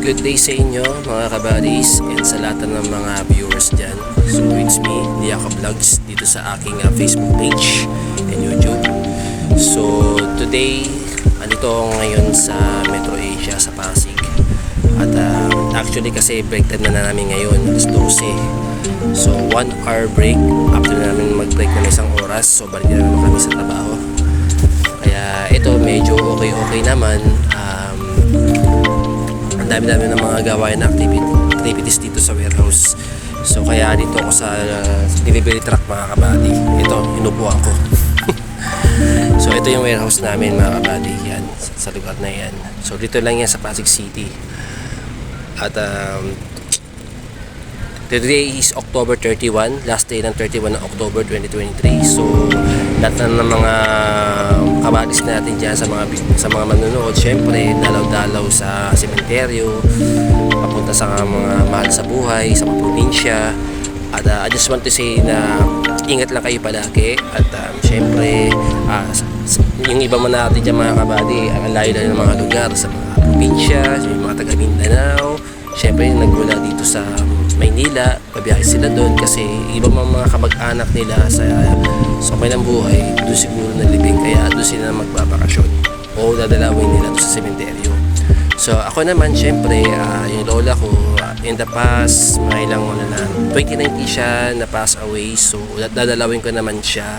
good day sa inyo mga kabadis and sa lahat ng mga viewers dyan. So it's me, Liaka Vlogs, dito sa aking Facebook page and YouTube. So today, andito ako ngayon sa Metro Asia sa Pasig. At actually kasi break time na namin ngayon, alas 12. So 1 hour break, after na namin mag-break ng isang oras, so balik na naman kami sa trabaho. Kaya ito medyo okay naman. Ang dami-dami ng mga gawain na activities dito sa warehouse. So kaya dito ako sa delivery truck mga kabady. Ito, inupuan ko. So ito yung warehouse namin mga kabady. Yan, sa lugar na yan. So dito lang yan sa Pasig City. At today is October 31, last day ng 31 ng October 2023. So lahat ng mga kabadis natin dyan sa mga manunood, syempre dalaw-dalaw sa sementeryo, papunta sa mga mahal sa buhay, sa mga probinsya. At I just want to say na ingat lang kayo palagi. At syempre yung iba man natin dyan mga kabady, ang layo-layo ng mga lugar sa mga probinsya, sa mga taga Mindanao. Syempre nagmula dito sa Maynila, pabiyahe sila doon kasi iba mga kamag-anak nila sa kamay ng buhay, doon siguro nalibing, kaya doon sila magbabakasyon o dadalawin nila doon sa sementeryo. So ako naman syempre, yung lola ko in the past, may ilang 2019 siya na pass away, so dadalawin ko naman siya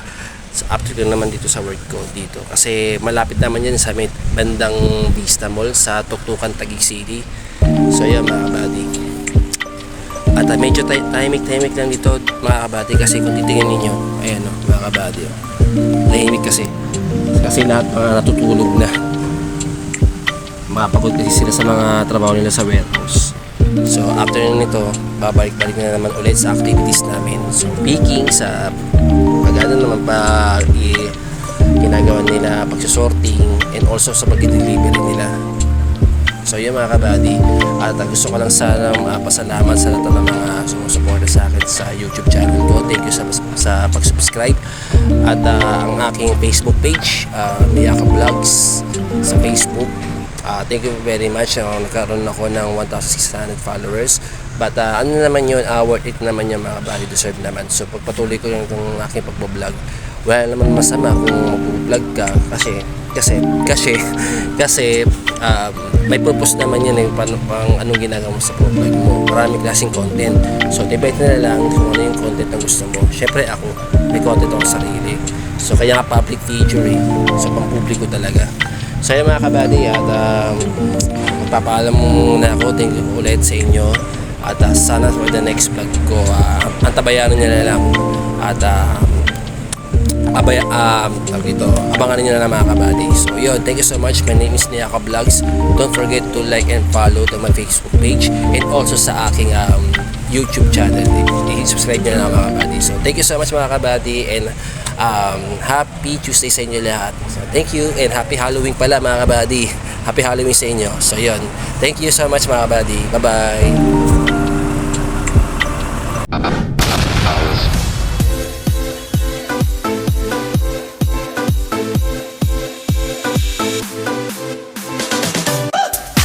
after ko naman dito sa work ko dito kasi malapit naman yan sa bandang Vista Mall sa Tuktukan, Taguig City. So yan mga kabady. At medyo tahimik lang dito mga kabady kasi kung titingnan ninyo, ayan o mga kabady, tahimik kasi lahat natutulog na, mapagod kasi sila sa mga trabaho nila sa warehouse. So after nito, babalik-balik na naman ulit sa activities namin. So picking sa pagano naman pa ginagawa nila, pagsusorting, and also sa pag-delivery nila. So yun mga kabady, at gusto ko lang sana pasalamat sa lahat ng mga sumusuporta sa akin sa YouTube channel ko. Thank you sa pag-subscribe. At ang aking Facebook page, Liaka Vlogs sa Facebook. Thank you very much. Nagkaroon ako ng 1,600 followers. But ano naman yun, worth it naman yung mga kabady, deserve naman. So pagpatuloy ko yung aking pagbablog. Wala naman masama kung mag-vlog ka kasi may purpose naman yan pang anong ginagawa mo sa vlog mo. Marami klaseng content. So debate na lang kung ano yung content na gusto mo. Syempre ako, may content ako sarili. So kaya nga public feature So pampubliko talaga. So yung mga kabady, at magpapaalam muna ako. Thank you ulit sa inyo. At sana for the next vlog ko, antabayaran nyo na lang. At abangan niyo na mga kabady. So yun, thank you so much. My name is Liaka Vlogs. Don't forget to like and follow to my Facebook page and also sa aking YouTube channel. I-subscribe nyo na mga kabady. So thank you so much mga kabady, and happy Tuesday sa inyo lahat. So thank you, and happy Halloween pala mga kabady. Happy Halloween sa inyo. So yun, thank you so much mga kabady. Bye bye.